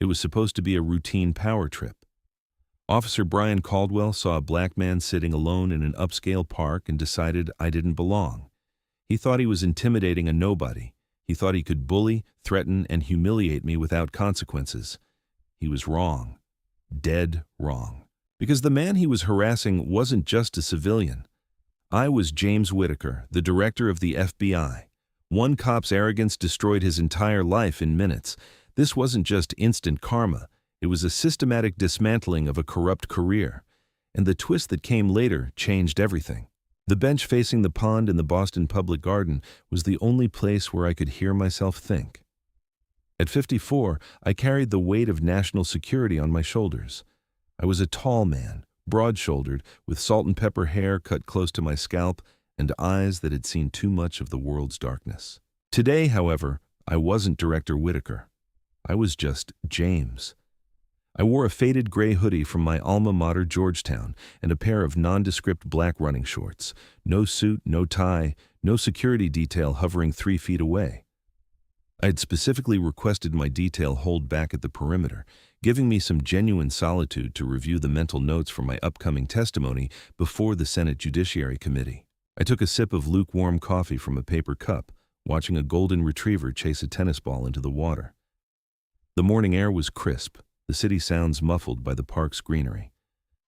It was supposed to be a routine power trip. Officer Brian Caldwell saw a black man sitting alone in an upscale park and decided I didn't belong. He thought he was intimidating a nobody. He thought he could bully, threaten, and humiliate me without consequences. He was wrong. Dead wrong. Because the man he was harassing wasn't just a civilian. I was James Whitaker, the director of the FBI. One cop's arrogance destroyed his entire life in minutes. This wasn't just instant karma. It was a systematic dismantling of a corrupt career. And the twist that came later changed everything. The bench facing the pond in the Boston Public Garden was the only place where I could hear myself think. At 54, I carried the weight of national security on my shoulders. I was a tall man, broad-shouldered, with salt and pepper hair cut close to my scalp and eyes that had seen too much of the world's darkness. Today, however, I wasn't Director Whitaker. I was just James. I wore a faded gray hoodie from my alma mater, Georgetown, and a pair of nondescript black running shorts. No suit, no tie, no security detail hovering 3 feet away. I had specifically requested my detail hold back at the perimeter, giving me some genuine solitude to review the mental notes for my upcoming testimony before the Senate Judiciary Committee. I took a sip of lukewarm coffee from a paper cup, watching a golden retriever chase a tennis ball into the water. The morning air was crisp, the city sounds muffled by the park's greenery.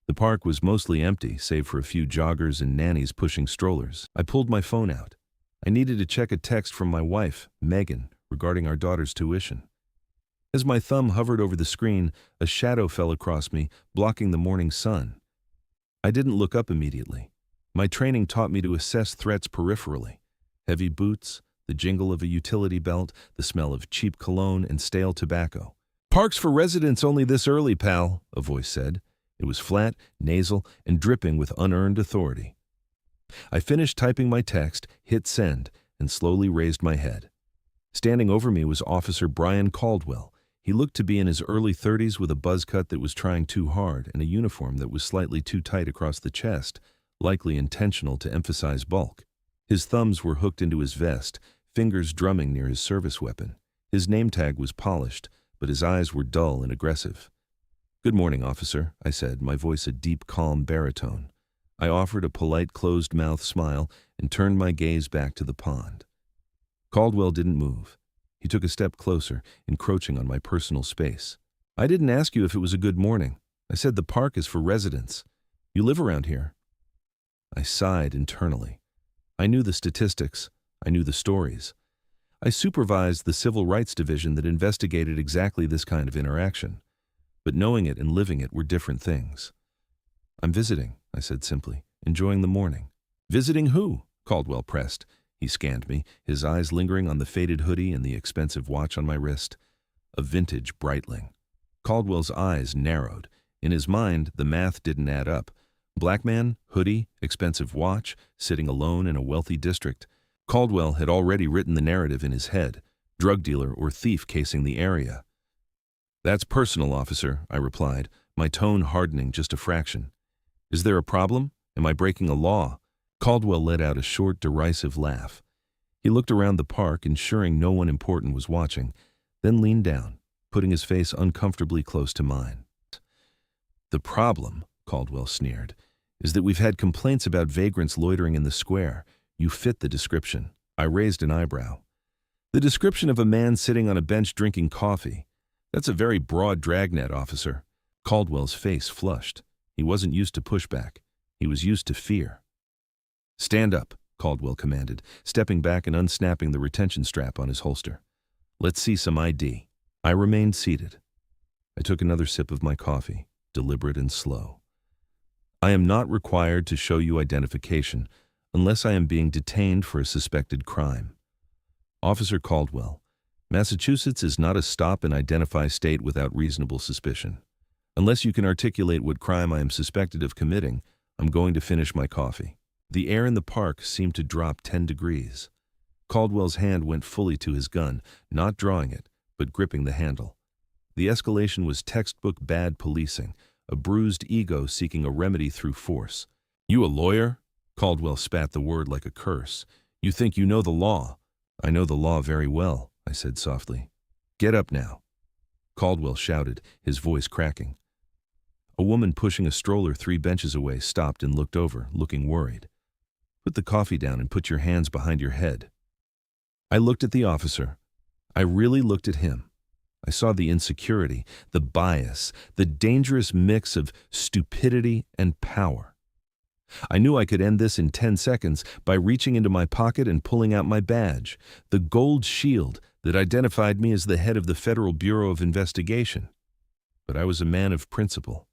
The park was mostly empty, save for a few joggers and nannies pushing strollers. I pulled my phone out. I needed to check a text from my wife, Megan, regarding our daughter's tuition. As my thumb hovered over the screen, a shadow fell across me, blocking the morning sun. I didn't look up immediately. My training taught me to assess threats peripherally. Heavy boots, the jingle of a utility belt, the smell of cheap cologne and stale tobacco. "Parks for residents only this early, pal," a voice said. It was flat, nasal, and dripping with unearned authority. I finished typing my text, hit send, and slowly raised my head. Standing over me was Officer Brian Caldwell. He looked to be in his early 30s with a buzz cut that was trying too hard and a uniform that was slightly too tight across the chest, likely intentional to emphasize bulk. His thumbs were hooked into his vest, fingers drumming near his service weapon. His name tag was polished, but his eyes were dull and aggressive. "Good morning, officer," I said, my voice a deep, calm baritone. I offered a polite, closed-mouth smile and turned my gaze back to the pond. Caldwell didn't move. He took a step closer, encroaching on my personal space. "I didn't ask you if it was a good morning. I said the park is for residents. You live around here." I sighed internally. I knew the statistics. I knew the stories. I supervised the Civil Rights Division that investigated exactly this kind of interaction. But knowing it and living it were different things. "I'm visiting," I said simply, "enjoying the morning." "Visiting who?" Caldwell pressed. He scanned me, his eyes lingering on the faded hoodie and the expensive watch on my wrist. A vintage Breitling. Caldwell's eyes narrowed. In his mind, the math didn't add up. Black man, hoodie, expensive watch, sitting alone in a wealthy district. Caldwell had already written the narrative in his head, drug dealer or thief casing the area. "That's personal, officer," I replied, my tone hardening just a fraction. "Is there a problem? Am I breaking a law?" Caldwell let out a short, derisive laugh. He looked around the park, ensuring no one important was watching, then leaned down, putting his face uncomfortably close to mine. "The problem," Caldwell sneered, "is that we've had complaints about vagrants loitering in the square. You fit the description." I raised an eyebrow. "The description of a man sitting on a bench drinking coffee. That's a very broad dragnet, officer." Caldwell's face flushed. He wasn't used to pushback. He was used to fear. "Stand up," Caldwell commanded, stepping back and unsnapping the retention strap on his holster. "Let's see some ID." I remained seated. I took another sip of my coffee, deliberate and slow. "I am not required to show you identification unless I am being detained for a suspected crime. Officer Caldwell, Massachusetts is not a stop and identify state without reasonable suspicion. Unless you can articulate what crime I am suspected of committing, I'm going to finish my coffee." The air in the park seemed to drop 10 degrees. Caldwell's hand went fully to his gun, not drawing it, but gripping the handle. The escalation was textbook bad policing, a bruised ego seeking a remedy through force. "You a lawyer?" Caldwell spat the word like a curse. "You think you know the law?" "I know the law very well," I said softly. "Get up now." Caldwell shouted, his voice cracking. A woman pushing a stroller 3 benches away stopped and looked over, looking worried. "Put the coffee down and put your hands behind your head." I looked at the officer. I really looked at him. I saw the insecurity, the bias, the dangerous mix of stupidity and power. I knew I could end this in 10 seconds by reaching into my pocket and pulling out my badge, the gold shield that identified me as the head of the Federal Bureau of Investigation. But I was a man of principle.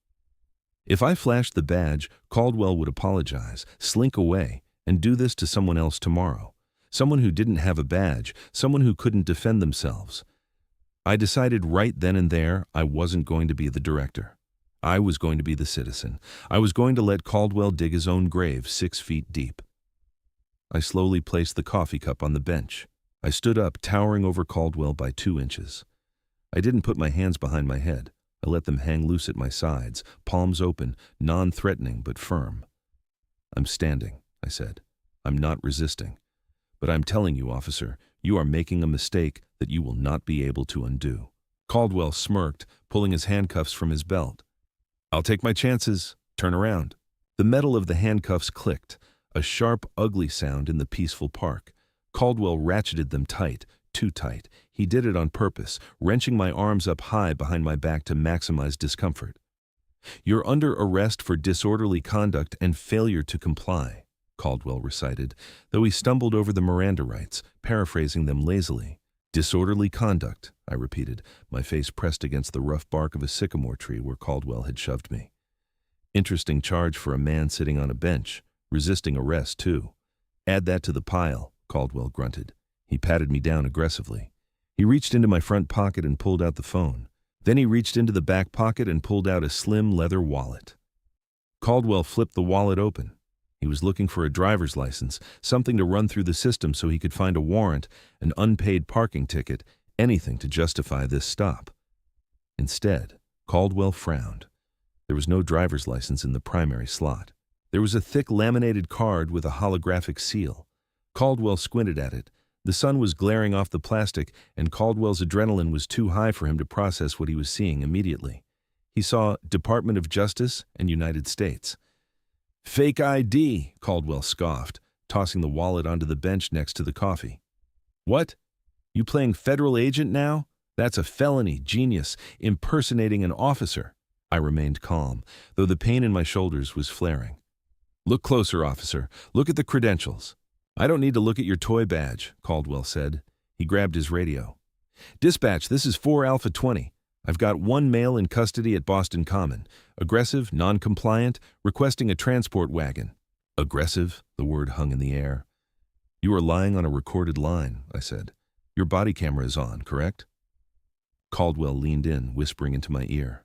If I flashed the badge, Caldwell would apologize, slink away, and do this to someone else tomorrow. Someone who didn't have a badge, someone who couldn't defend themselves. I decided right then and there I wasn't going to be the director. I was going to be the citizen. I was going to let Caldwell dig his own grave 6 feet deep. I slowly placed the coffee cup on the bench. I stood up, towering over Caldwell by 2 inches. I didn't put my hands behind my head. I let them hang loose at my sides, palms open, non-threatening but firm. "I'm standing," I said. "I'm not resisting. But I'm telling you, officer, you are making a mistake that you will not be able to undo." Caldwell smirked, pulling his handcuffs from his belt. "I'll take my chances. Turn around." The metal of the handcuffs clicked, a sharp, ugly sound in the peaceful park. Caldwell ratcheted them tight, too tight. He did it on purpose, wrenching my arms up high behind my back to maximize discomfort. "You're under arrest for disorderly conduct and failure to comply," Caldwell recited, though he stumbled over the Miranda rights, paraphrasing them lazily. "Disorderly conduct," I repeated, my face pressed against the rough bark of a sycamore tree where Caldwell had shoved me. Interesting charge for a man sitting on a bench, resisting arrest, too. "Add that to the pile," Caldwell grunted. He patted me down aggressively. He reached into my front pocket and pulled out the phone. Then he reached into the back pocket and pulled out a slim leather wallet. Caldwell flipped the wallet open. He was looking for a driver's license, something to run through the system so he could find a warrant, an unpaid parking ticket, anything to justify this stop. Instead, Caldwell frowned. There was no driver's license in the primary slot. There was a thick laminated card with a holographic seal. Caldwell squinted at it. The sun was glaring off the plastic, and Caldwell's adrenaline was too high for him to process what he was seeing immediately. He saw Department of Justice and United States. "Fake ID," Caldwell scoffed, tossing the wallet onto the bench next to the coffee. "What? You playing federal agent now? That's a felony, genius, impersonating an officer." I remained calm, though the pain in my shoulders was flaring. "Look closer, officer. Look at the credentials." "I don't need to look at your toy badge," Caldwell said. He grabbed his radio. "Dispatch, this is 4 Alpha 20. I've got 1 male in custody at Boston Common. Aggressive, non-compliant, requesting a transport wagon." Aggressive? The word hung in the air. "You are lying on a recorded line," I said. "Your body camera is on, correct?" Caldwell leaned in, whispering into my ear.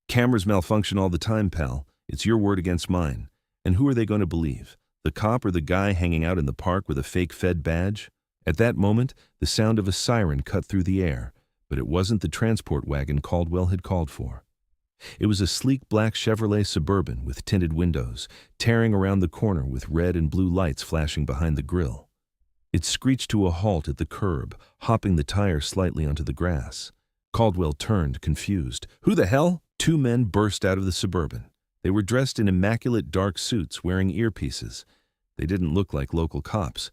"Cameras malfunction all the time, pal. It's your word against mine. And who are they going to believe? The cop or the guy hanging out in the park with a fake Fed badge?" At that moment, the sound of a siren cut through the air, but it wasn't the transport wagon Caldwell had called for. It was a sleek black Chevrolet Suburban with tinted windows, tearing around the corner with red and blue lights flashing behind the grille. It screeched to a halt at the curb, hopping the tire slightly onto the grass. Caldwell turned, confused. "Who the hell?" 2 men burst out of the Suburban. They were dressed in immaculate dark suits, wearing earpieces. They didn't look like local cops.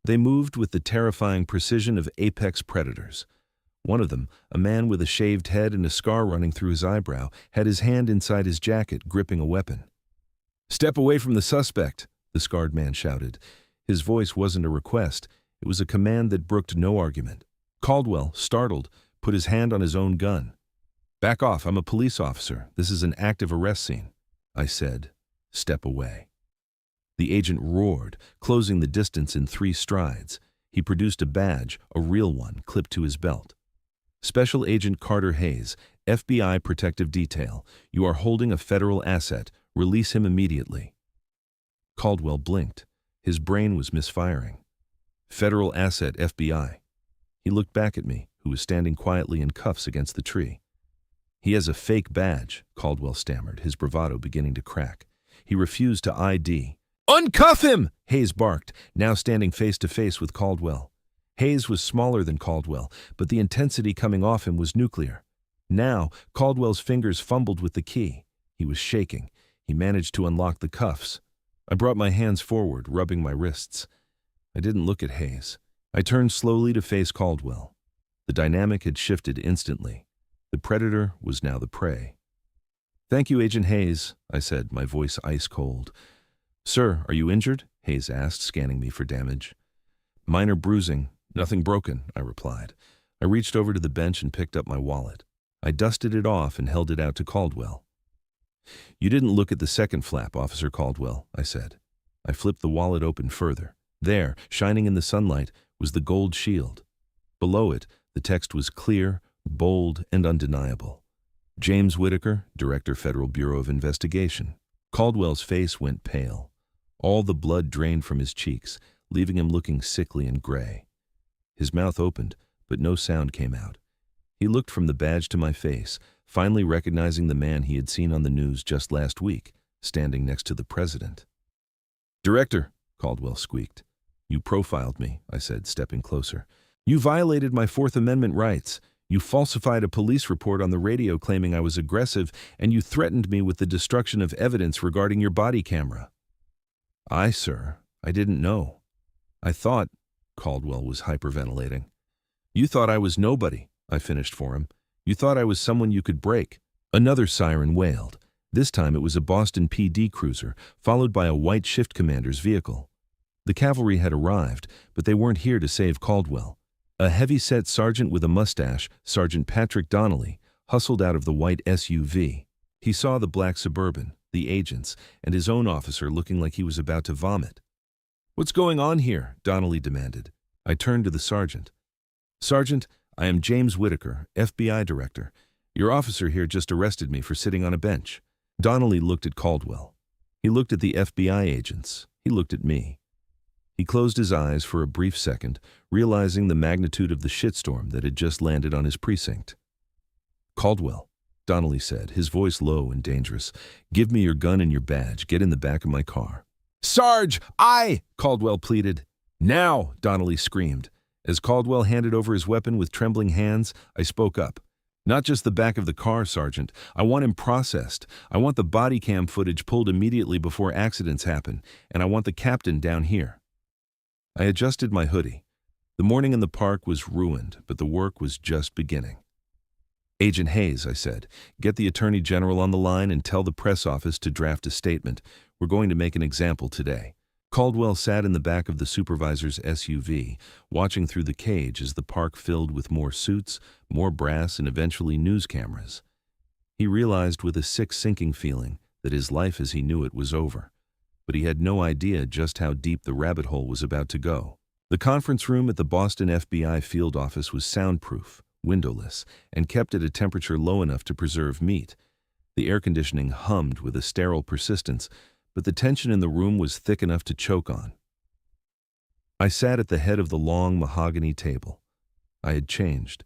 They moved with the terrifying precision of apex predators. One of them, a man with a shaved head and a scar running through his eyebrow, had his hand inside his jacket, gripping a weapon. "Step away from the suspect," the scarred man shouted. His voice wasn't a request. It was a command that brooked no argument. Caldwell, startled, put his hand on his own gun. "Back off, I'm a police officer. This is an active arrest scene." I said, "Step away." The agent roared, closing the distance in 3 strides. He produced a badge, a real one, clipped to his belt. "Special Agent Carter Hayes, FBI Protective Detail. You are holding a federal asset. Release him immediately." Caldwell blinked. His brain was misfiring. "Federal asset, FBI." He looked back at me, who was standing quietly in cuffs against the tree. "He has a fake badge," Caldwell stammered, his bravado beginning to crack. "He refused to ID." "Uncuff him!" Hayes barked, now standing face to face with Caldwell. Hayes was smaller than Caldwell, but the intensity coming off him was nuclear. Now, Caldwell's fingers fumbled with the key. He was shaking. He managed to unlock the cuffs. I brought my hands forward, rubbing my wrists. I didn't look at Hayes. I turned slowly to face Caldwell. The dynamic had shifted instantly. The predator was now the prey. "Thank you, Agent Hayes," I said, my voice ice cold. "Sir, are you injured?" Hayes asked, scanning me for damage. "Minor bruising, nothing broken," I replied. I reached over to the bench and picked up my wallet. I dusted it off and held it out to Caldwell. "You didn't look at the second flap, Officer Caldwell," I said. I flipped the wallet open further. There, shining in the sunlight, was the gold shield. Below it, the text was clear, bold, and undeniable. James Whitaker, Director, Federal Bureau of Investigation. Caldwell's face went pale. All the blood drained from his cheeks, leaving him looking sickly and gray. His mouth opened, but no sound came out. He looked from the badge to my face, finally recognizing the man he had seen on the news just last week, standing next to the president. "Director," Caldwell squeaked. "You profiled me," I said, stepping closer. "You violated my Fourth Amendment rights. You falsified a police report on the radio claiming I was aggressive, and you threatened me with the destruction of evidence regarding your body camera." Sir, I didn't know. I thought," Caldwell was hyperventilating. "You thought I was nobody," I finished for him. "You thought I was someone you could break." Another siren wailed. This time it was a Boston PD cruiser, followed by a white shift commander's vehicle. The cavalry had arrived, but they weren't here to save Caldwell. A heavy-set sergeant with a mustache, Sergeant Patrick Donnelly, hustled out of the white SUV. He saw the black Suburban, the agents, and his own officer looking like he was about to vomit. "What's going on here?" Donnelly demanded. I turned to the sergeant. "Sergeant, I am James Whitaker, FBI Director. Your officer here just arrested me for sitting on a bench." Donnelly looked at Caldwell. He looked at the FBI agents. He looked at me. He closed his eyes for a brief second, realizing the magnitude of the shitstorm that had just landed on his precinct. "Caldwell," Donnelly said, his voice low and dangerous, "give me your gun and your badge. Get in the back of my car." "Sarge, Caldwell pleaded. "Now," Donnelly screamed. As Caldwell handed over his weapon with trembling hands, I spoke up. "Not just the back of the car, Sergeant. I want him processed. I want the body cam footage pulled immediately before accidents happen, and I want the captain down here." I adjusted my hoodie. The morning in the park was ruined, but the work was just beginning. "Agent Hayes," I said, "get the Attorney General on the line and tell the press office to draft a statement. We're going to make an example today." Caldwell sat in the back of the supervisor's SUV, watching through the cage as the park filled with more suits, more brass, and eventually news cameras. He realized with a sick sinking feeling that his life as he knew it was over, but he had no idea just how deep the rabbit hole was about to go. The conference room at the Boston FBI field office was soundproof, windowless, and kept at a temperature low enough to preserve meat. The air conditioning hummed with a sterile persistence, but the tension in the room was thick enough to choke on. I sat at the head of the long mahogany table. I had changed.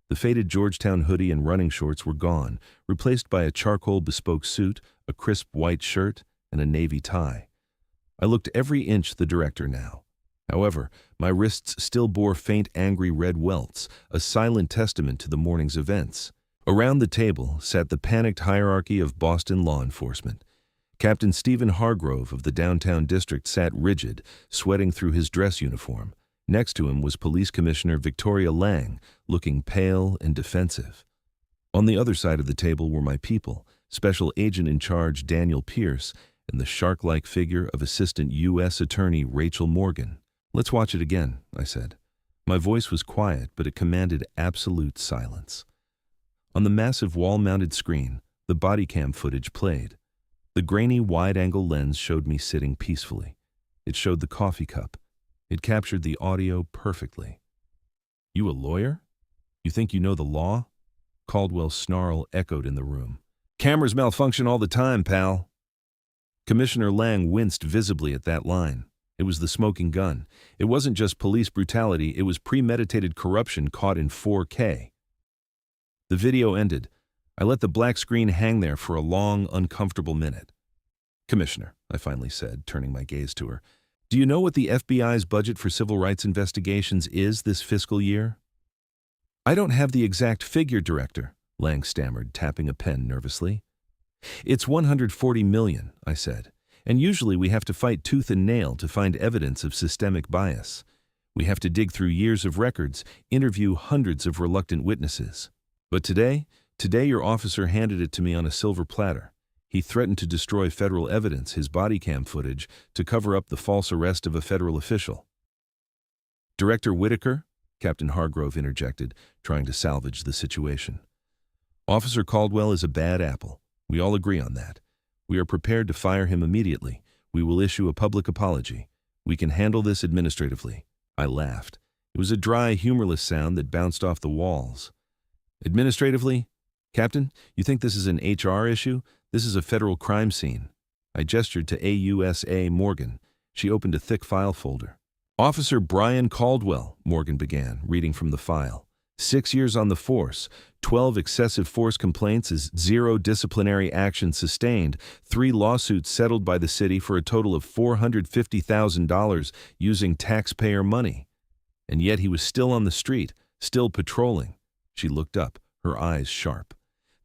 The faded Georgetown hoodie and running shorts were gone, replaced by a charcoal bespoke suit, a crisp white shirt, and a navy tie. I looked every inch the director now. However, my wrists still bore faint angry red welts, a silent testament to the morning's events. Around the table sat the panicked hierarchy of Boston law enforcement. Captain Stephen Hargrove of the downtown district sat rigid, sweating through his dress uniform. Next to him was Police Commissioner Victoria Lang, looking pale and defensive. On the other side of the table were my people, Special Agent in Charge Daniel Pierce, and the shark-like figure of Assistant U.S. Attorney Rachel Morgan. "Let's watch it again," I said. My voice was quiet, but it commanded absolute silence. On the massive wall-mounted screen, the body cam footage played. The grainy wide-angle lens showed me sitting peacefully. It showed the coffee cup. It captured the audio perfectly. "You a lawyer? You think you know the law?" Caldwell's snarl echoed in the room. "Cameras malfunction all the time, pal." Commissioner Lang winced visibly at that line. It was the smoking gun. It wasn't just police brutality, it was premeditated corruption caught in 4K. The video ended. I let the black screen hang there for a long, uncomfortable minute. "Commissioner," I finally said, turning my gaze to her, "do you know what the FBI's budget for civil rights investigations is this fiscal year?" "I don't have the exact figure, Director," Lang stammered, tapping a pen nervously. It's 140 million, I said, and usually we have to fight tooth and nail to find evidence of systemic bias. We have to dig through years of records, interview hundreds of reluctant witnesses. But today your officer handed it to me on a silver platter. He threatened to destroy federal evidence, his body cam footage, to cover up the false arrest of a federal official. Director Whitaker? Captain Hargrove interjected, trying to salvage the situation. Officer Caldwell is a bad apple. We all agree on that. We are prepared to fire him immediately. We will issue a public apology. We can handle this administratively. I laughed. It was a dry, humorless sound that bounced off the walls. Administratively? Captain, you think this is an HR issue? This is a federal crime scene. I gestured to AUSA Morgan. She opened a thick file folder. Officer Brian Caldwell, Morgan began, reading from the file. 6 years on the force, 12 excessive force complaints, 0 disciplinary action sustained, 3 lawsuits settled by the city for a total of $450,000 using taxpayer money. And yet he was still on the street, still patrolling. She looked up, her eyes sharp.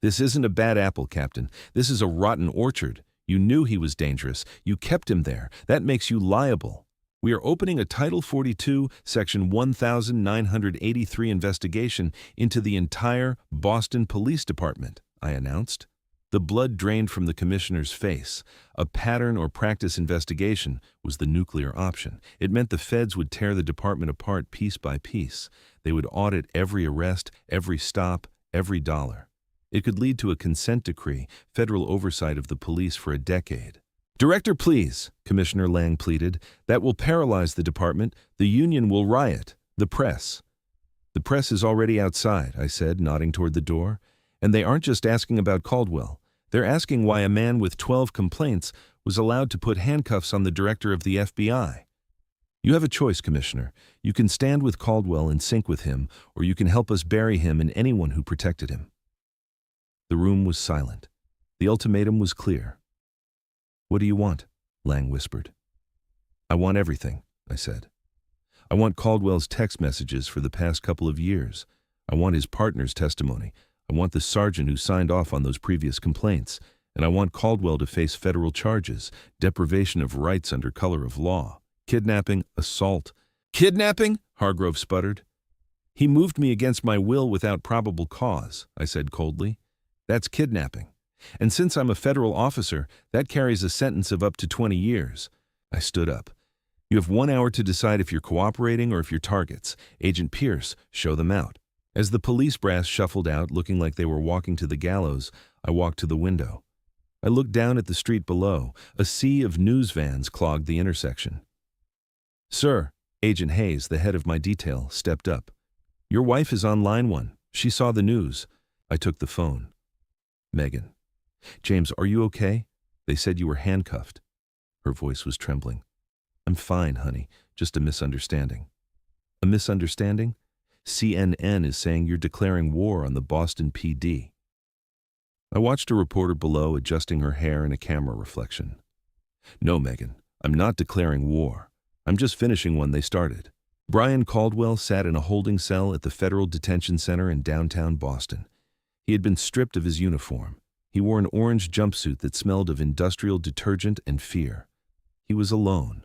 This isn't a bad apple, Captain. This is a rotten orchard. You knew he was dangerous. You kept him there. That makes you liable. We are opening a Title 42, Section 1983 investigation into the entire Boston Police Department, I announced. The blood drained from the commissioner's face. A pattern or practice investigation was the nuclear option. It meant the feds would tear the department apart piece by piece. They would audit every arrest, every stop, every dollar. It could lead to a consent decree, federal oversight of the police for a decade. Director, please, Commissioner Lang pleaded. That will paralyze the department. The union will riot. The press. The press is already outside, I said, nodding toward the door. And they aren't just asking about Caldwell. They're asking why a man with 12 complaints was allowed to put handcuffs on the director of the FBI. You have a choice, Commissioner. You can stand with Caldwell and sink with him, or you can help us bury him and anyone who protected him. The room was silent. The ultimatum was clear. What do you want? Lang whispered. I want everything, I said. I want Caldwell's text messages for the past couple of years. I want his partner's testimony. I want the sergeant who signed off on those previous complaints. And I want Caldwell to face federal charges, deprivation of rights under color of law, kidnapping, assault. Kidnapping? Hargrove sputtered. He moved me against my will without probable cause, I said coldly. That's kidnapping. And since I'm a federal officer, that carries a sentence of up to 20 years. I stood up. You have 1 hour to decide if you're cooperating or if you're targets. Agent Pierce, show them out. As the police brass shuffled out, looking like they were walking to the gallows, I walked to the window. I looked down at the street below. A sea of news vans clogged the intersection. Sir, Agent Hayes, the head of my detail, stepped up. Your wife is on line 1. She saw the news. I took the phone. Megan. James, are you okay? They said you were handcuffed. Her voice was trembling. I'm fine, honey. Just a misunderstanding. A misunderstanding? CNN is saying you're declaring war on the Boston PD. I watched a reporter below adjusting her hair in a camera reflection. No, Megan, I'm not declaring war. I'm just finishing one they started. Brian Caldwell sat in a holding cell at the Federal Detention Center in downtown Boston. He had been stripped of his uniform. He wore an orange jumpsuit that smelled of industrial detergent and fear. He was alone.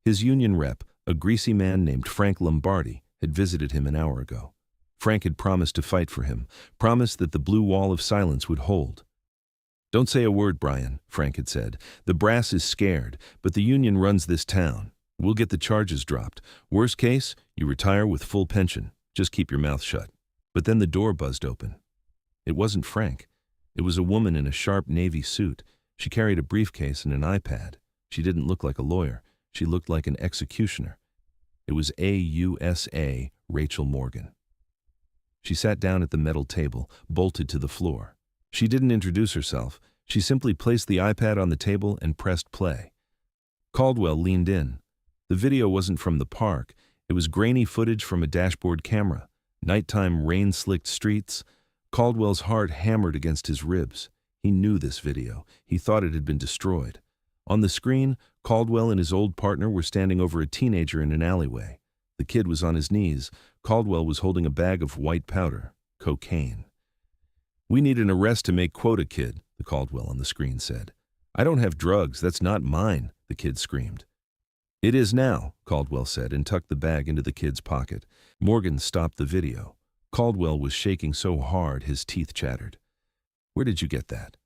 His union rep, a greasy man named Frank Lombardi, had visited him an hour ago. Frank had promised to fight for him, promised that the blue wall of silence would hold. Don't say a word, Brian, Frank had said. The brass is scared, but the union runs this town. We'll get the charges dropped. Worst case, you retire with full pension. Just keep your mouth shut. But then the door buzzed open. It wasn't Frank. It was a woman in a sharp navy suit. She carried a briefcase and an iPad. She didn't look like a lawyer. She looked like an executioner. It was AUSA Rachel Morgan. She sat down at the metal table, bolted to the floor. She didn't introduce herself. She simply placed the iPad on the table and pressed play. Caldwell leaned in. The video wasn't from the park. It was grainy footage from a dashboard camera. Nighttime rain-slicked streets. Caldwell's heart hammered against his ribs. He knew this video. He thought it had been destroyed. On the screen, Caldwell and his old partner were standing over a teenager in an alleyway. The kid was on his knees. Caldwell was holding a bag of white powder, cocaine. "We need an arrest to make quota, kid," the Caldwell on the screen said. "I don't have drugs, that's not mine," the kid screamed. "It is now," Caldwell said and tucked the bag into the kid's pocket. Morgan stopped the video. Caldwell was shaking so hard his teeth chattered. "Where did you get that?"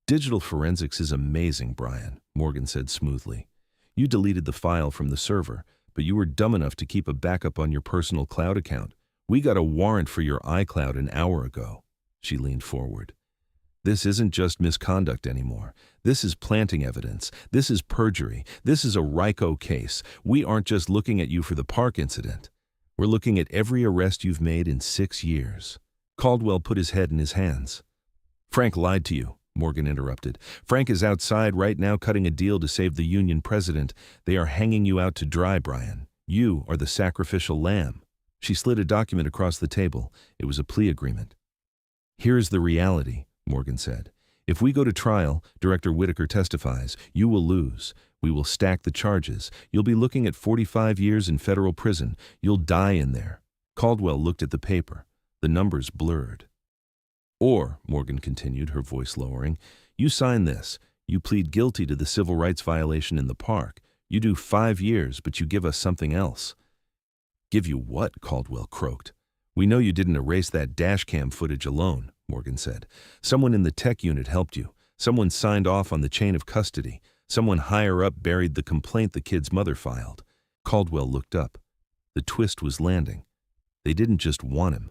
"Digital forensics is amazing, Brian," Morgan said smoothly. "You deleted the file from the server, but you were dumb enough to keep a backup on your personal cloud account. We got a warrant for your iCloud an hour ago." She leaned forward. "This isn't just misconduct anymore. This is planting evidence. This is perjury. This is a RICO case. We aren't just looking at you for the park incident. We're looking at every arrest you've made in 6 years." Caldwell put his head in his hands. "Frank lied to you," Morgan interrupted. "Frank is outside right now cutting a deal to save the union president. They are hanging you out to dry, Brian. You are the sacrificial lamb." She slid a document across the table. It was a plea agreement. "Here's the reality," Morgan said. "If we go to trial, Director Whitaker testifies, you will lose. We will stack the charges. You'll be looking at 45 years in federal prison. You'll die in there." Caldwell looked at the paper. The numbers blurred. "Or," Morgan continued, her voice lowering, "you sign this. You plead guilty to the civil rights violation in the park. You do 5 years, but you give us something else." "Give you what?" Caldwell croaked. "We know you didn't erase that dashcam footage alone," Morgan said. "Someone in the tech unit helped you. Someone signed off on the chain of custody. Someone higher up buried the complaint the kid's mother filed." Caldwell looked up. The twist was landing. They didn't just want him.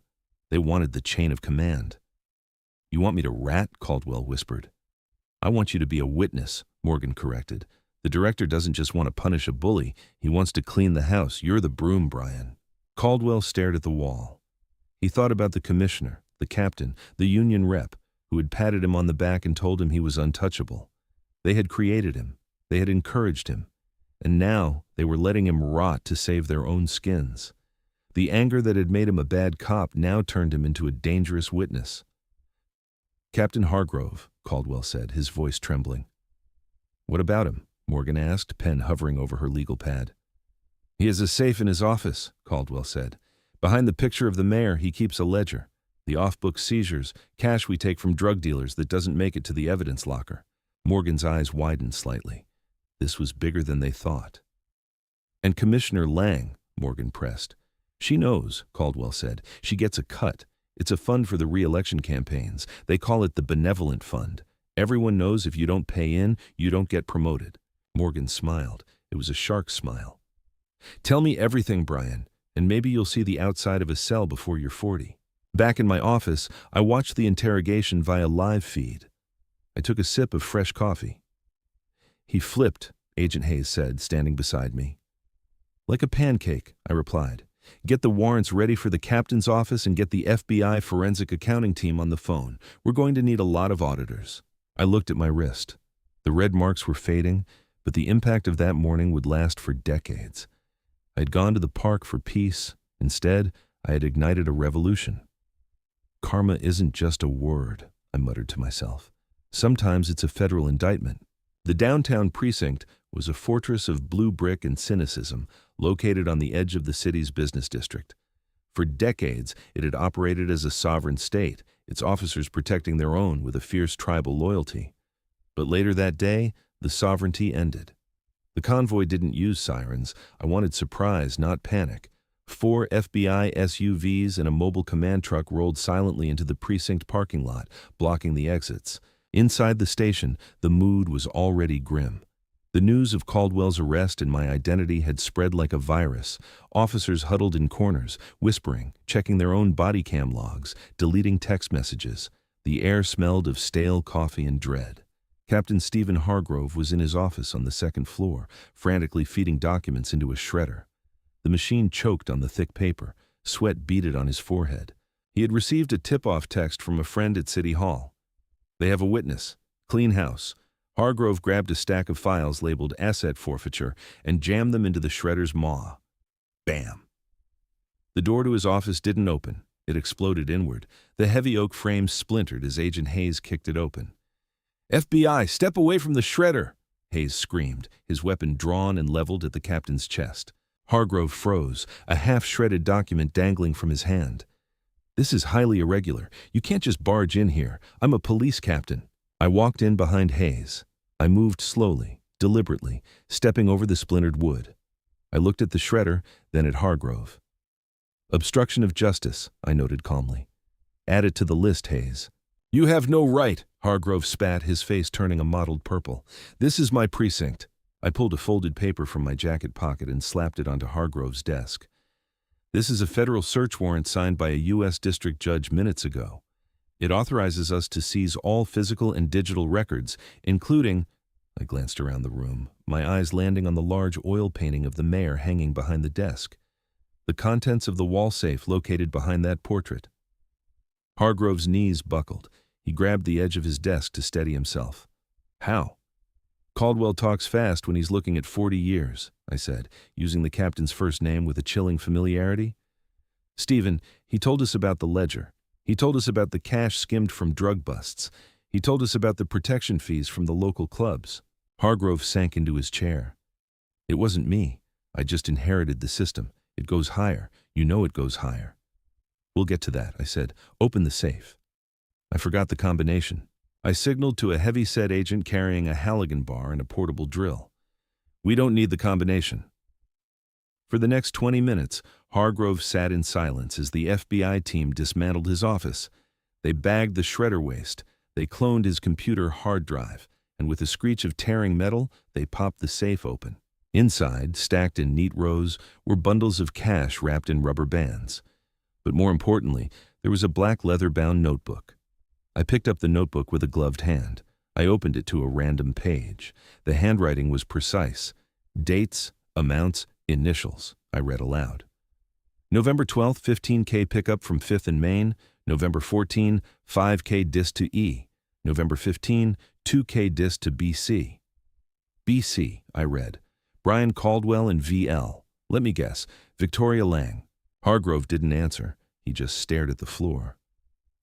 They wanted the chain of command. "You want me to rat?" Caldwell whispered. "I want you to be a witness," Morgan corrected. "The director doesn't just want to punish a bully. He wants to clean the house. You're the broom, Brian." Caldwell stared at the wall. He thought about the commissioner, the captain, the union rep, who had patted him on the back and told him he was untouchable. They had created him. They had encouraged him. And now they were letting him rot to save their own skins. The anger that had made him a bad cop now turned him into a dangerous witness. "Captain Hargrove," Caldwell said, his voice trembling. "What about him?" Morgan asked, pen hovering over her legal pad. "He has a safe in his office," Caldwell said. "Behind the picture of the mayor, he keeps a ledger. The off-book seizures, cash we take from drug dealers that doesn't make it to the evidence locker." Morgan's eyes widened slightly. This was bigger than they thought. "And Commissioner Lang," Morgan pressed. "She knows," Caldwell said. "She gets a cut. It's a fund for the re-election campaigns. They call it the Benevolent Fund. Everyone knows if you don't pay in, you don't get promoted." Morgan smiled. It was a shark's smile. "Tell me everything, Brian, and maybe you'll see the outside of a cell before you're 40. Back in my office, I watched the interrogation via live feed. I took a sip of fresh coffee." "He flipped," Agent Hayes said, standing beside me. "Like a pancake," I replied. "Get the warrants ready for the captain's office and get the FBI forensic accounting team on the phone. We're going to need a lot of auditors." I looked at my wrist. The red marks were fading, but the impact of that morning would last for decades. I had gone to the park for peace. Instead, I had ignited a revolution. "Karma isn't just a word," I muttered to myself. "Sometimes it's a federal indictment." The downtown precinct was a fortress of blue brick and cynicism, located on the edge of the city's business district. For decades, it had operated as a sovereign state, its officers protecting their own with a fierce tribal loyalty. But later that day, the sovereignty ended. The convoy didn't use sirens. I wanted surprise, not panic. 4 FBI SUVs and a mobile command truck rolled silently into the precinct parking lot, blocking the exits. Inside the station, the mood was already grim. The news of Caldwell's arrest and my identity had spread like a virus. Officers huddled in corners, whispering, checking their own body cam logs, deleting text messages. The air smelled of stale coffee and dread. Captain Stephen Hargrove was in his office on the second floor, frantically feeding documents into a shredder. The machine choked on the thick paper. Sweat beaded on his forehead. He had received a tip-off text from a friend at City Hall. "They have a witness. Clean house." Hargrove grabbed a stack of files labeled asset forfeiture and jammed them into the shredder's maw. Bam! The door to his office didn't open. It exploded inward. The heavy oak frame splintered as Agent Hayes kicked it open. "FBI, step away from the shredder!" Hayes screamed, his weapon drawn and leveled at the captain's chest. Hargrove froze, a half-shredded document dangling from his hand. "This is highly irregular. You can't just barge in here. I'm a police captain." I walked in behind Hayes. I moved slowly, deliberately, stepping over the splintered wood. I looked at the shredder, then at Hargrove. "Obstruction of justice," I noted calmly. "Add it to the list, Hayes." "You have no right," Hargrove spat, his face turning a mottled purple. "This is my precinct." I pulled a folded paper from my jacket pocket and slapped it onto Hargrove's desk. "This is a federal search warrant signed by a U.S. district judge minutes ago. It authorizes us to seize all physical and digital records, including—" I glanced around the room, my eyes landing on the large oil painting of the mayor hanging behind the desk. "The contents of the wall safe located behind that portrait." Hargrove's knees buckled. He grabbed the edge of his desk to steady himself. "How?" "Caldwell talks fast when he's looking at 40 years, I said, using the captain's first name with a chilling familiarity. "Stephen, he told us about the ledger. He told us about the cash skimmed from drug busts. He told us about the protection fees from the local clubs." Hargrove sank into his chair. "It wasn't me. I just inherited the system. It goes higher. You know it goes higher." "We'll get to that," I said. "Open the safe." I forgot the combination. I signaled to a heavy-set agent carrying a Halligan bar and a portable drill. "We don't need the combination." For the next 20 minutes, Hargrove sat in silence as the FBI team dismantled his office. They bagged the shredder waste, they cloned his computer hard drive, and with a screech of tearing metal, they popped the safe open. Inside, stacked in neat rows, were bundles of cash wrapped in rubber bands. But more importantly, there was a black leather-bound notebook. I picked up the notebook with a gloved hand. I opened it to a random page. The handwriting was precise. "Dates, amounts, initials," I read aloud. "November 12th, 15K pickup from 5th and Main. November 14, 5K disc to E. November 15, 2K disc to BC. BC, I read. Brian Caldwell and VL. Let me guess, Victoria Lang." Hargrove didn't answer. He just stared at the floor.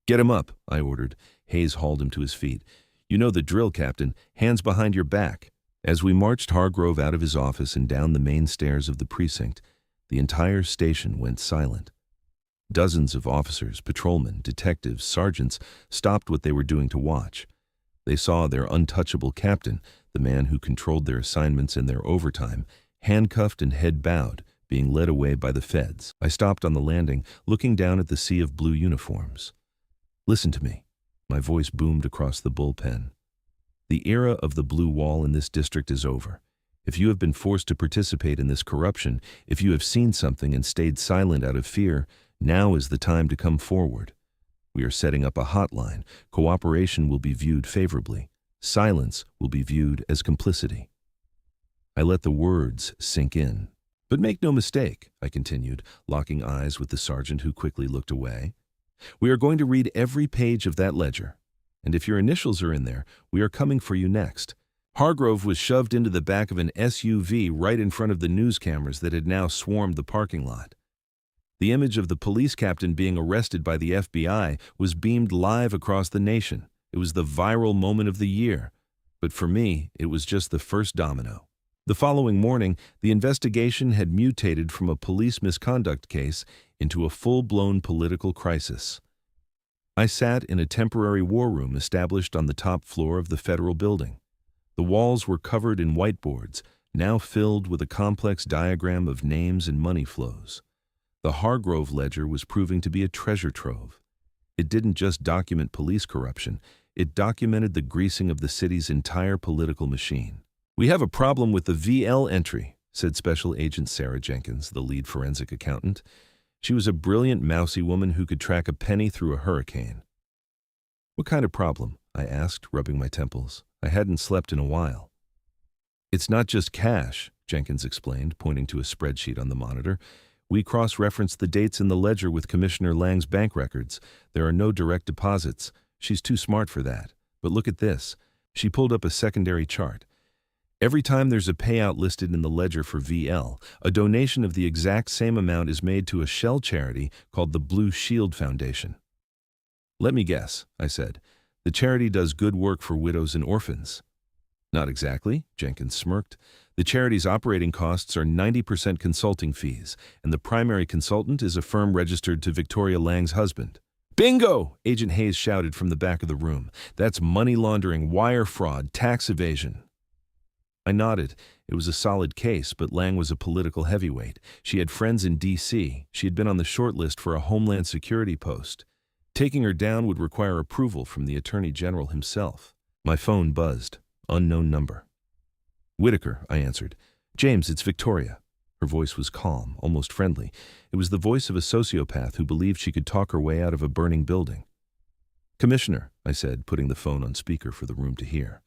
"Get him up," I ordered. Hayes hauled him to his feet. "You know the drill, Captain. Hands behind your back." As we marched Hargrove out of his office and down the main stairs of the precinct, the entire station went silent. Dozens of officers, patrolmen, detectives, sergeants stopped what they were doing to watch. They saw their untouchable captain, the man who controlled their assignments and their overtime, handcuffed and head bowed, being led away by the feds. I stopped on the landing, looking down at the sea of blue uniforms. "Listen to me." My voice boomed across the bullpen. "The era of the blue wall in this district is over. If you have been forced to participate in this corruption, if you have seen something and stayed silent out of fear, now is the time to come forward. We are setting up a hotline. Cooperation will be viewed favorably. Silence will be viewed as complicity." I let the words sink in. "But make no mistake," I continued, locking eyes with the sergeant who quickly looked away. "We are going to read every page of that ledger. And if your initials are in there, we are coming for you next." Hargrove was shoved into the back of an SUV right in front of the news cameras that had now swarmed the parking lot. The image of the police captain being arrested by the FBI was beamed live across the nation. It was the viral moment of the year. But for me, it was just the first domino. The following morning, the investigation had mutated from a police misconduct case into a full-blown political crisis. I sat in a temporary war room established on the top floor of the federal building. The walls were covered in whiteboards, now filled with a complex diagram of names and money flows. The Hargrove ledger was proving to be a treasure trove. It didn't just document police corruption, it documented the greasing of the city's entire political machine. "We have a problem with the VL entry," said Special Agent Sarah Jenkins, the lead forensic accountant. She was a brilliant, mousy woman who could track a penny through a hurricane. "What kind of problem?" I asked, rubbing my temples. I hadn't slept in a while. "It's not just cash," Jenkins explained, pointing to a spreadsheet on the monitor. "We cross-referenced the dates in the ledger with Commissioner Lang's bank records. There are no direct deposits. She's too smart for that. But look at this." She pulled up a secondary chart. "Every time there's a payout listed in the ledger for VL, a donation of the exact same amount is made to a shell charity called the Blue Shield Foundation." "Let me guess," I said. "The charity does good work for widows and orphans." Not exactly, Jenkins smirked. The charity's operating costs are 90% consulting fees, and the primary consultant is a firm registered to Victoria Lang's husband. Bingo! Agent Hayes shouted from the back of the room. That's money laundering, wire fraud, tax evasion. I nodded. It was a solid case, but Lang was a political heavyweight. She had friends in D.C. She had been on the short list for a Homeland Security post. Taking her down would require approval from the Attorney General himself. My phone buzzed. Unknown number. Whitaker, I answered. James, it's Victoria. Her voice was calm, almost friendly. It was the voice of a sociopath who believed she could talk her way out of a burning building. Commissioner, I said, putting the phone on speaker for the room to hear.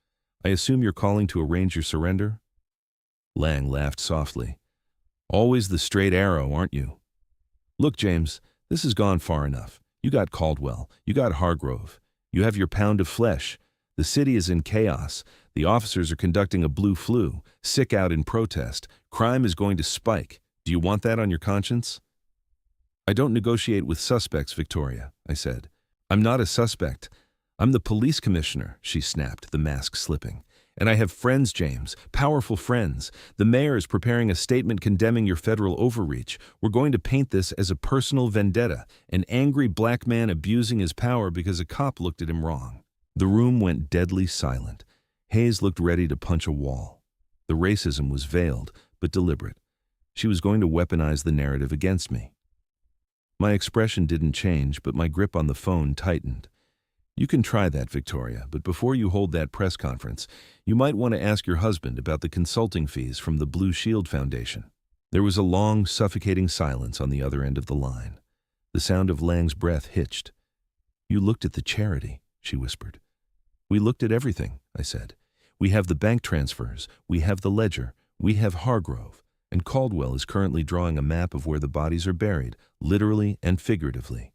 I assume you're calling to arrange your surrender? Lang laughed softly. Always the straight arrow, aren't you? Look, James, this has gone far enough. You got Caldwell. You got Hargrove. You have your pound of flesh. The city is in chaos. The officers are conducting a blue flu, sick out in protest. Crime is going to spike. Do you want that on your conscience? I don't negotiate with suspects, Victoria, I said. I'm not a suspect. I'm the police commissioner, she snapped, the mask slipping. And I have friends, James, powerful friends. The mayor is preparing a statement condemning your federal overreach. We're going to paint this as a personal vendetta, an angry black man abusing his power because a cop looked at him wrong. The room went deadly silent. Hayes looked ready to punch a wall. The racism was veiled, but deliberate. She was going to weaponize the narrative against me. My expression didn't change, but my grip on the phone tightened. You can try that, Victoria, but before you hold that press conference, you might want to ask your husband about the consulting fees from the Blue Shield Foundation. There was a long, suffocating silence on the other end of the line. The sound of Lang's breath hitched. You looked at the charity, she whispered. We looked at everything, I said. We have the bank transfers, we have the ledger, we have Hargrove, and Caldwell is currently drawing a map of where the bodies are buried, literally and figuratively.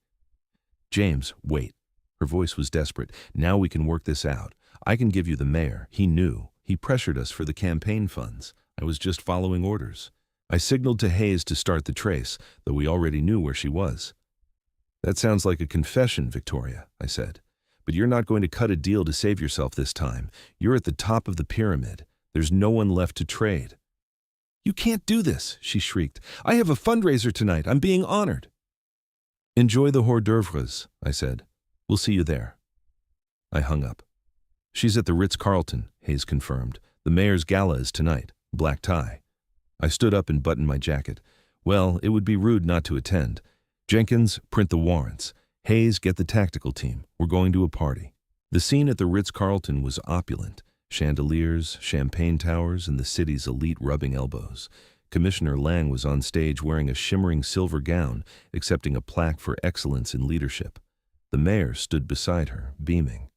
James, wait. Her voice was desperate. Now we can work this out. I can give you the mayor. He knew. He pressured us for the campaign funds. I was just following orders. I signaled to Hayes to start the trace, though we already knew where she was. That sounds like a confession, Victoria, I said. But you're not going to cut a deal to save yourself this time. You're at the top of the pyramid. There's no one left to trade. You can't do this, she shrieked. I have a fundraiser tonight. I'm being honored. Enjoy the hors d'oeuvres, I said. We'll see you there. I hung up. She's at the Ritz-Carlton, Hayes confirmed. The mayor's gala is tonight. Black tie. I stood up and buttoned my jacket. Well, it would be rude not to attend. Jenkins, print the warrants. Hayes, get the tactical team. We're going to a party. The scene at the Ritz-Carlton was opulent. Chandeliers, champagne towers, and the city's elite rubbing elbows. Commissioner Lang was on stage wearing a shimmering silver gown, accepting a plaque for excellence in leadership. The mayor stood beside her, beaming.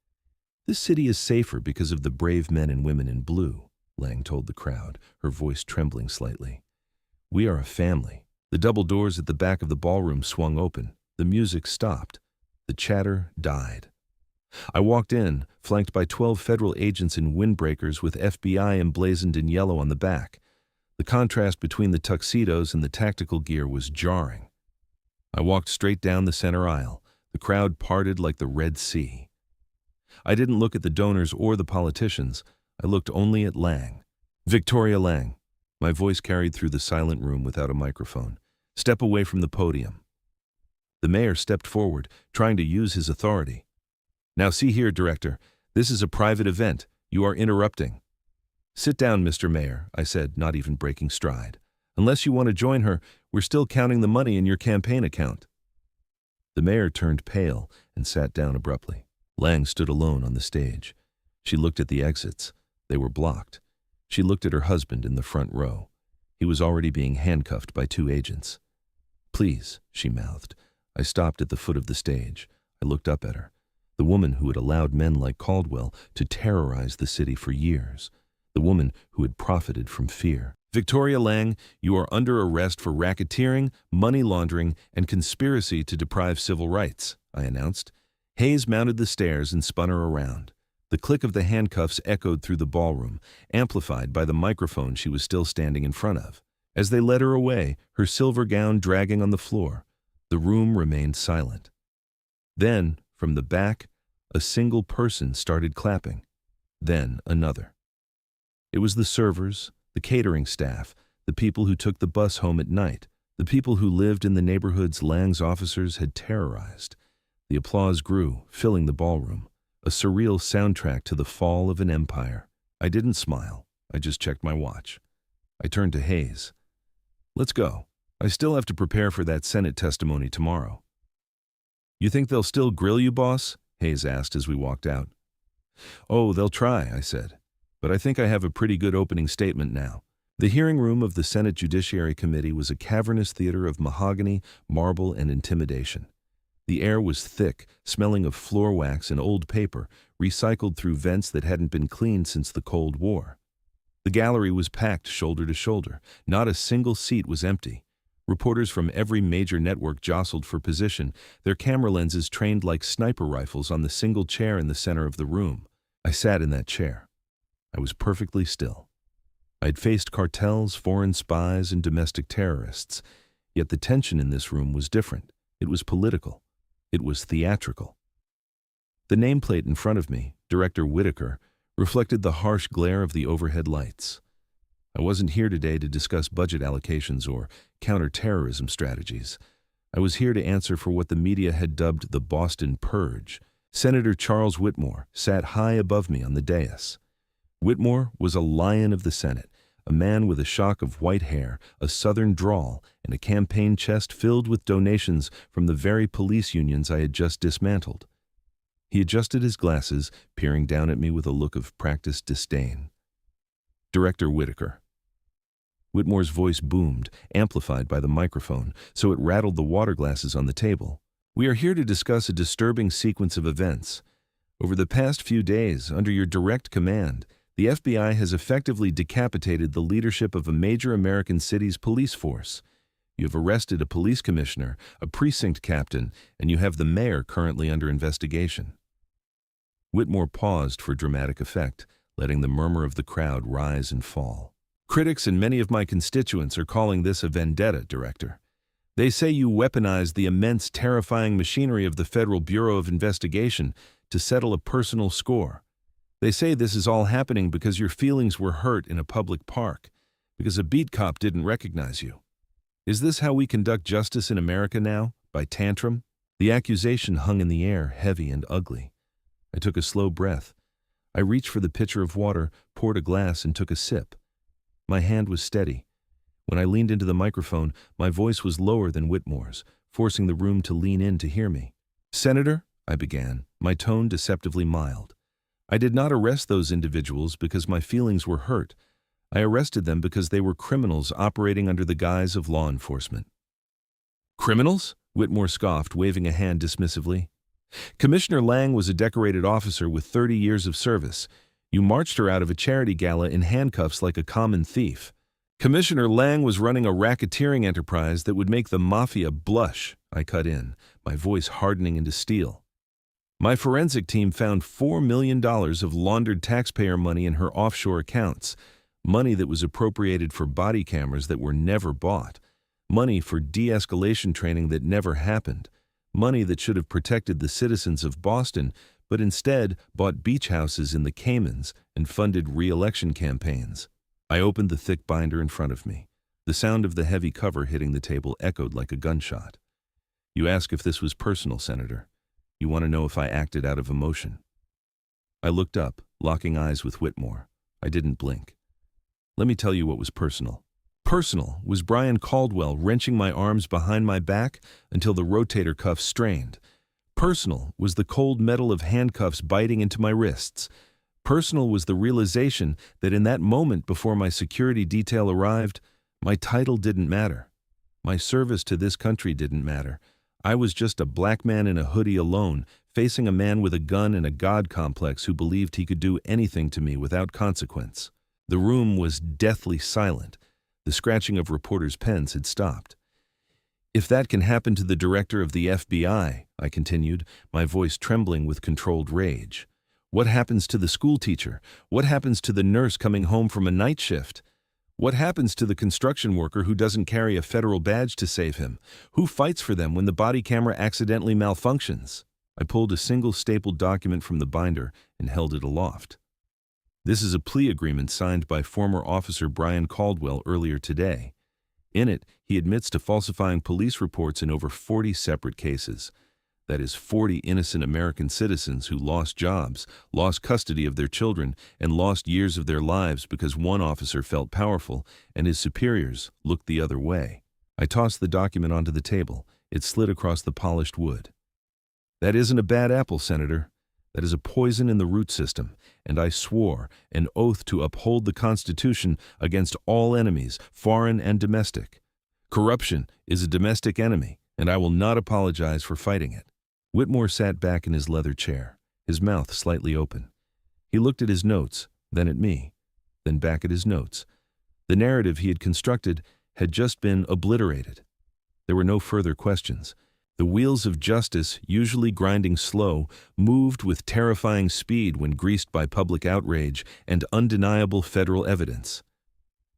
This city is safer because of the brave men and women in blue, Lang told the crowd, her voice trembling slightly. We are a family. The double doors at the back of the ballroom swung open. The music stopped. The chatter died. I walked in, flanked by 12 federal agents in windbreakers with FBI emblazoned in yellow on the back. The contrast between the tuxedos and the tactical gear was jarring. I walked straight down the center aisle. The crowd parted like the Red Sea. I didn't look at the donors or the politicians. I looked only at Lang. Victoria Lang. My voice carried through the silent room without a microphone. Step away from the podium. The mayor stepped forward, trying to use his authority. Now see here, Director. This is a private event. You are interrupting. Sit down, Mr. Mayor, I said, not even breaking stride. Unless you want to join her, we're still counting the money in your campaign account. The mayor turned pale and sat down abruptly. Lang stood alone on the stage. She looked at the exits. They were blocked. She looked at her husband in the front row. He was already being handcuffed by 2 agents. Please, she mouthed. I stopped at the foot of the stage. I looked up at her. The woman who had allowed men like Caldwell to terrorize the city for years. The woman who had profited from fear. Victoria Lang, you are under arrest for racketeering, money laundering, and conspiracy to deprive civil rights, I announced. Hayes mounted the stairs and spun her around. The click of the handcuffs echoed through the ballroom, amplified by the microphone she was still standing in front of. As they led her away, her silver gown dragging on the floor, the room remained silent. Then, from the back, a single person started clapping. Then another. It was the servers, the catering staff, the people who took the bus home at night, the people who lived in the neighborhoods Lang's officers had terrorized. The applause grew, filling the ballroom, a surreal soundtrack to the fall of an empire. I didn't smile. I just checked my watch. I turned to Hayes. "Let's go. I still have to prepare for that Senate testimony tomorrow." "You think they'll still grill you, boss?" Hayes asked as we walked out. "Oh, they'll try," I said. "But I think I have a pretty good opening statement now." The hearing room of the Senate Judiciary Committee was a cavernous theater of mahogany, marble, and intimidation. The air was thick, smelling of floor wax and old paper, recycled through vents that hadn't been cleaned since the Cold War. The gallery was packed shoulder to shoulder. Not a single seat was empty. Reporters from every major network jostled for position, their camera lenses trained like sniper rifles on the single chair in the center of the room. I sat in that chair. I was perfectly still. I'd faced cartels, foreign spies, and domestic terrorists. Yet the tension in this room was different. It was political. It was theatrical. The nameplate in front of me, Director Whitaker, reflected the harsh glare of the overhead lights. I wasn't here today to discuss budget allocations or counterterrorism strategies. I was here to answer for what the media had dubbed the Boston Purge. Senator Charles Whitmore sat high above me on the dais. Whitmore was a lion of the Senate, a man with a shock of white hair, a southern drawl, and a campaign chest filled with donations from the very police unions I had just dismantled. He adjusted his glasses, peering down at me with a look of practiced disdain. "Director Whitaker." Whitmore's voice boomed, amplified by the microphone, so it rattled the water glasses on the table. "We are here to discuss a disturbing sequence of events. Over the past few days, under your direct command, the FBI has effectively decapitated the leadership of a major American city's police force. You have arrested a police commissioner, a precinct captain, and you have the mayor currently under investigation." Whitmore paused for dramatic effect, letting the murmur of the crowd rise and fall. "Critics and many of my constituents are calling this a vendetta, Director. They say you weaponized the immense, terrifying machinery of the Federal Bureau of Investigation to settle a personal score. They say this is all happening because your feelings were hurt in a public park, because a beat cop didn't recognize you. Is this how we conduct justice in America now? By tantrum?" The accusation hung in the air, heavy and ugly. I took a slow breath. I reached for the pitcher of water, poured a glass, and took a sip. My hand was steady. When I leaned into the microphone, my voice was lower than Whitmore's, forcing the room to lean in to hear me. "Senator," I began, my tone deceptively mild, "I did not arrest those individuals because my feelings were hurt. I arrested them because they were criminals operating under the guise of law enforcement." "Criminals?" Whitmore scoffed, waving a hand dismissively. "Commissioner Lang was a decorated officer with 30 years of service. You marched her out of a charity gala in handcuffs like a common thief. Commissioner Lang was running a racketeering enterprise that would make the mafia blush," I cut in, my voice hardening into steel. "My forensic team found $4 million of laundered taxpayer money in her offshore accounts, money that was appropriated for body cameras that were never bought, money for de-escalation training that never happened, money that should have protected the citizens of Boston, but instead bought beach houses in the Caymans and funded re-election campaigns." I opened the thick binder in front of me. The sound of the heavy cover hitting the table echoed like a gunshot. "You ask if this was personal, Senator. You want to know if I acted out of emotion." I looked up, locking eyes with Whitmore. I didn't blink. "Let me tell you what was personal. Personal was Brian Caldwell wrenching my arms behind my back until the rotator cuff strained. Personal was the cold metal of handcuffs biting into my wrists. Personal was the realization that in that moment before my security detail arrived, my title didn't matter. My service to this country didn't matter. I was just a black man in a hoodie alone, facing a man with a gun and a God complex who believed he could do anything to me without consequence. The room was deathly silent. The scratching of reporters' pens had stopped. "If that can happen to the director of the FBI," I continued, my voice trembling with controlled rage, "what happens to the school teacher? What happens to the nurse coming home from a night shift? What happens to the construction worker who doesn't carry a federal badge to save him? Who fights for them when the body camera accidentally malfunctions?" I pulled a single stapled document from the binder and held it aloft. This is a plea agreement signed by former Officer Brian Caldwell earlier today. In it, he admits to falsifying police reports in over 40 separate cases. That is 40 innocent American citizens who lost jobs, lost custody of their children, and lost years of their lives because one officer felt powerful and his superiors looked the other way. I tossed the document onto the table. It slid across the polished wood. That isn't a bad apple, Senator. That is a poison in the root system, and I swore an oath to uphold the Constitution against all enemies, foreign and domestic. Corruption is a domestic enemy, and I will not apologize for fighting it. Whitmore sat back in his leather chair, his mouth slightly open. He looked at his notes, then at me, then back at his notes. The narrative he had constructed had just been obliterated. There were no further questions. The wheels of justice, usually grinding slow, moved with terrifying speed when greased by public outrage and undeniable federal evidence.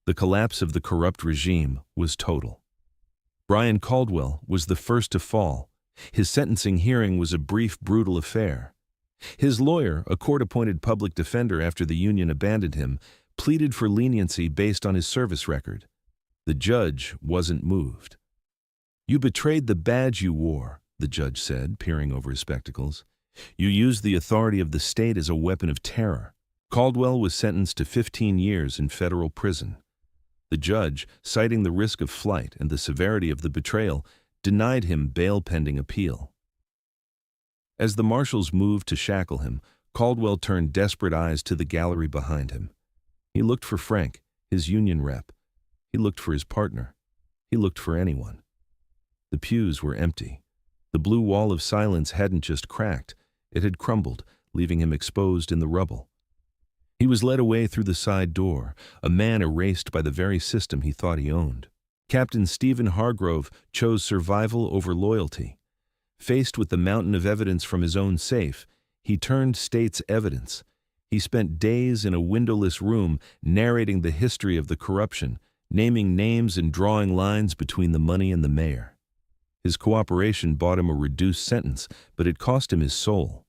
The collapse of the corrupt regime was total. Brian Caldwell was the first to fall. His sentencing hearing was a brief, brutal affair. His lawyer, a court-appointed public defender after the union abandoned him, pleaded for leniency based on his service record. The judge wasn't moved. "You betrayed the badge you wore," the judge said, peering over his spectacles. "You used the authority of the state as a weapon of terror." Caldwell was sentenced to 15 years in federal prison. The judge, citing the risk of flight and the severity of the betrayal, denied him bail pending appeal. As the marshals moved to shackle him, Caldwell turned desperate eyes to the gallery behind him. He looked for Frank, his union rep. He looked for his partner. He looked for anyone. The pews were empty. The blue wall of silence hadn't just cracked, it had crumbled, leaving him exposed in the rubble. He was led away through the side door, a man erased by the very system he thought he owned. Captain Stephen Hargrove chose survival over loyalty. Faced with the mountain of evidence from his own safe, he turned state's evidence. He spent days in a windowless room narrating the history of the corruption, naming names and drawing lines between the money and the mayor. His cooperation bought him a reduced sentence, but it cost him his soul.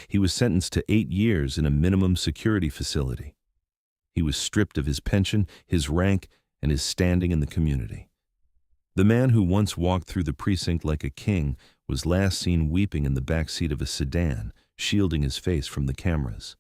He was sentenced to 8 years in a minimum security facility. He was stripped of his pension, his rank, and his standing in the community. The man who once walked through the precinct like a king was last seen weeping in the back seat of a sedan, shielding his face from the cameras.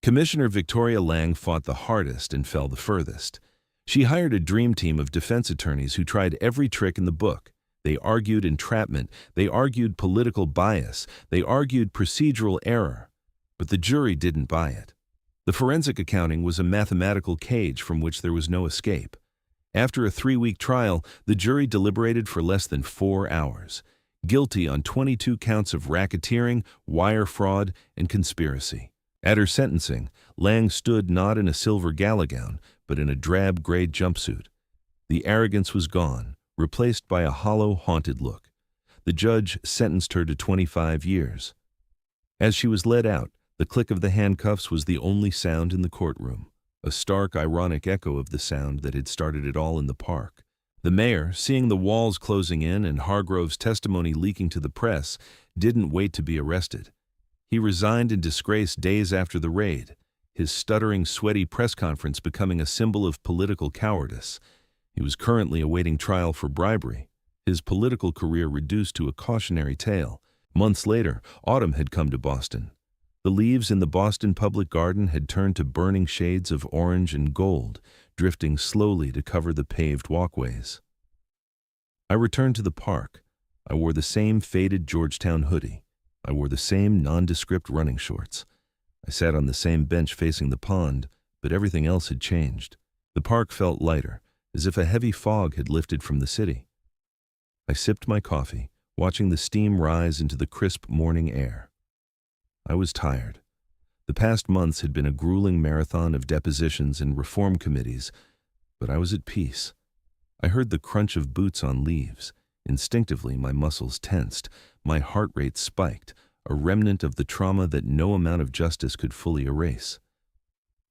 Commissioner Victoria Lang fought the hardest and fell the furthest. She hired a dream team of defense attorneys who tried every trick in the book. They argued entrapment, they argued political bias, they argued procedural error. But the jury didn't buy it. The forensic accounting was a mathematical cage from which there was no escape. After a 3-week trial, the jury deliberated for less than 4 hours. Guilty on 22 counts of racketeering, wire fraud, and conspiracy. At her sentencing, Lang stood not in a silver gala gown, but in a drab gray jumpsuit. The arrogance was gone, replaced by a hollow, haunted look. The judge sentenced her to 25 years. As she was led out, the click of the handcuffs was the only sound in the courtroom, a stark, ironic echo of the sound that had started it all in the park. The mayor, seeing the walls closing in and Hargrove's testimony leaking to the press, didn't wait to be arrested. He resigned in disgrace days after the raid, his stuttering, sweaty press conference becoming a symbol of political cowardice. He was currently awaiting trial for bribery, his political career reduced to a cautionary tale. Months later, autumn had come to Boston. The leaves in the Boston Public Garden had turned to burning shades of orange and gold, drifting slowly to cover the paved walkways. I returned to the park. I wore the same faded Georgetown hoodie. I wore the same nondescript running shorts. I sat on the same bench facing the pond, but everything else had changed. The park felt lighter, as if a heavy fog had lifted from the city. I sipped my coffee, watching the steam rise into the crisp morning air. I was tired. The past months had been a grueling marathon of depositions and reform committees, but I was at peace. I heard the crunch of boots on leaves. Instinctively, my muscles tensed, my heart rate spiked, a remnant of the trauma that no amount of justice could fully erase.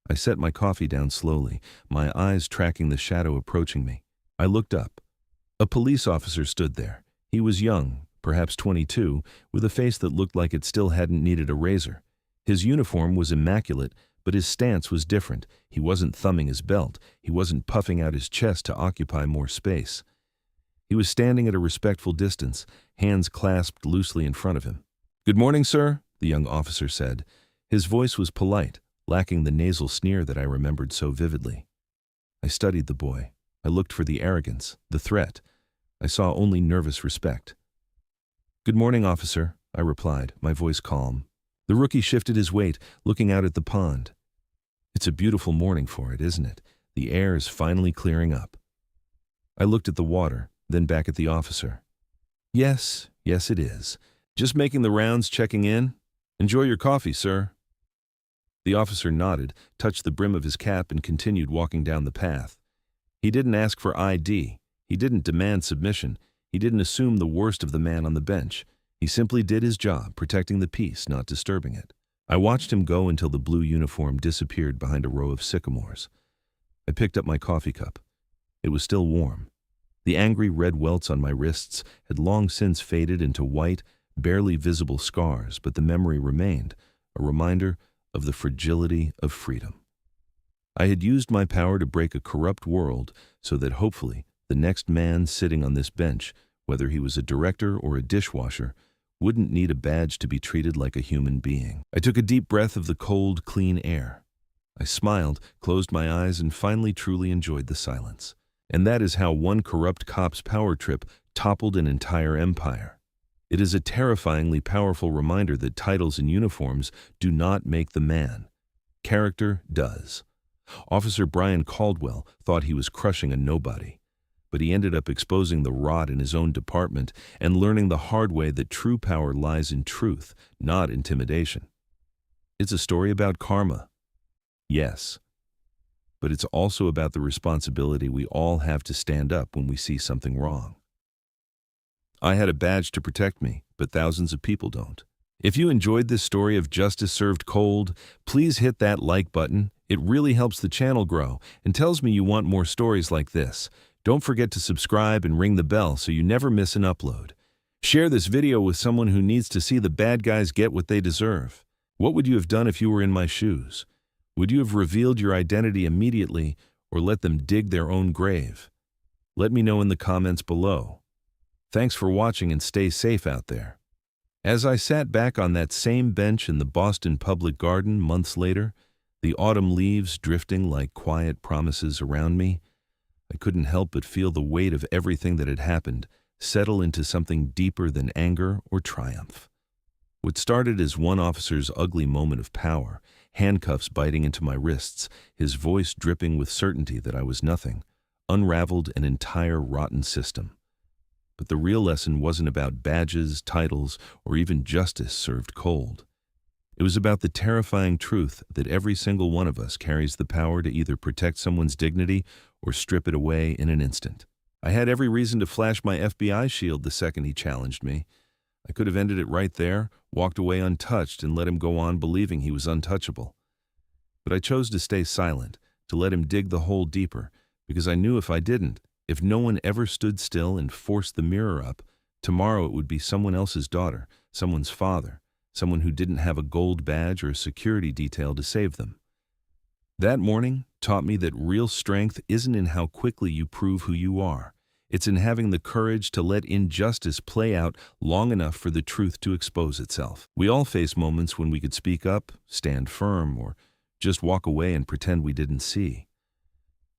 I set my coffee down slowly, my eyes tracking the shadow approaching me. I looked up. A police officer stood there. He was young, perhaps 22, with a face that looked like it still hadn't needed a razor. His uniform was immaculate, But his stance was different. He wasn't thumbing his belt. He wasn't puffing out his chest to occupy more space. He was standing at a respectful distance, hands clasped loosely in front of him. "Good morning, sir," the young officer said. His voice was polite, lacking the nasal sneer that I remembered so vividly. I studied the boy. I looked for the arrogance, the threat. I saw only nervous respect. "Good morning, officer," I replied, my voice calm. The rookie shifted his weight, looking out at the pond. "It's a beautiful morning for it, isn't it? The air is finally clearing up." I looked at the water, then back at the officer. Yes, it is. Just making the rounds, checking in. Enjoy your coffee, sir." The officer nodded, touched the brim of his cap, and continued walking down the path. He didn't ask for ID. He didn't demand submission. He didn't assume the worst of the man on the bench. He simply did his job, protecting the peace, not disturbing it. I watched him go until the blue uniform disappeared behind a row of sycamores. I picked up my coffee cup. It was still warm. The angry red welts on my wrists had long since faded into white, barely visible scars, but the memory remained, a reminder of the fragility of freedom. I had used my power to break a corrupt world so that hopefully the next man sitting on this bench, whether he was a director or a dishwasher, wouldn't need a badge to be treated like a human being. I took a deep breath of the cold, clean air. I smiled, closed my eyes, and finally truly enjoyed the silence. And that is how one corrupt cop's power trip toppled an entire empire. It is a terrifyingly powerful reminder that titles and uniforms do not make the man. Character does. Officer Brian Caldwell thought he was crushing a nobody, but he ended up exposing the rot in his own department and learning the hard way that true power lies in truth, not intimidation. It's a story about karma. Yes. But it's also about the responsibility we all have to stand up when we see something wrong. I had a badge to protect me, but thousands of people don't. If you enjoyed this story of justice served cold, please hit that like button. It really helps the channel grow and tells me you want more stories like this. Don't forget to subscribe and ring the bell so you never miss an upload. Share this video with someone who needs to see the bad guys get what they deserve. What would you have done if you were in my shoes? Would you have revealed your identity immediately or let them dig their own grave? Let me know in the comments below. Thanks for watching and stay safe out there. As I sat back on that same bench in the Boston Public Garden months later, the autumn leaves drifting like quiet promises around me, I couldn't help but feel the weight of everything that had happened settle into something deeper than anger or triumph. What started as one officer's ugly moment of power, handcuffs biting into my wrists, his voice dripping with certainty that I was nothing, unraveled an entire rotten system. But the real lesson wasn't about badges, titles, or even justice served cold. It was about the terrifying truth that every single one of us carries the power to either protect someone's dignity or strip it away in an instant. I had every reason to flash my FBI shield the second he challenged me. I could have ended it right there, walked away untouched, and let him go on believing he was untouchable. But I chose to stay silent, to let him dig the hole deeper, because I knew if I didn't, if no one ever stood still and forced the mirror up, tomorrow it would be someone else's daughter, someone's father, someone who didn't have a gold badge or a security detail to save them. That morning taught me that real strength isn't in how quickly you prove who you are. It's in having the courage to let injustice play out long enough for the truth to expose itself. We all face moments when we could speak up, stand firm, or just walk away and pretend we didn't see.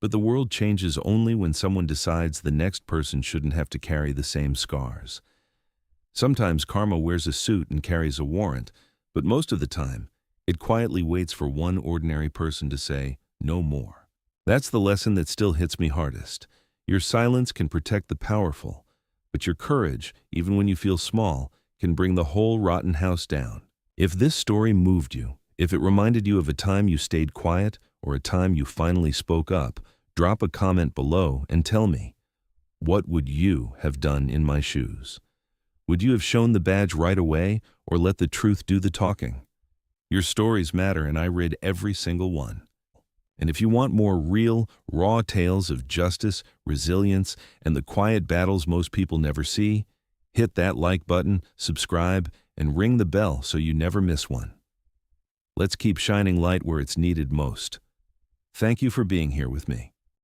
But the world changes only when someone decides the next person shouldn't have to carry the same scars. Sometimes karma wears a suit and carries a warrant, but most of the time, it quietly waits for one ordinary person to say, "No more." That's the lesson that still hits me hardest. Your silence can protect the powerful, but your courage, even when you feel small, can bring the whole rotten house down. If this story moved you, if it reminded you of a time you stayed quiet or a time you finally spoke up, drop a comment below and tell me, what would you have done in my shoes? Would you have shown the badge right away or let the truth do the talking? Your stories matter, and I read every single one. And if you want more real, raw tales of justice, resilience, and the quiet battles most people never see, hit that like button, subscribe, and ring the bell so you never miss one. Let's keep shining light where it's needed most. Thank you for being here with me.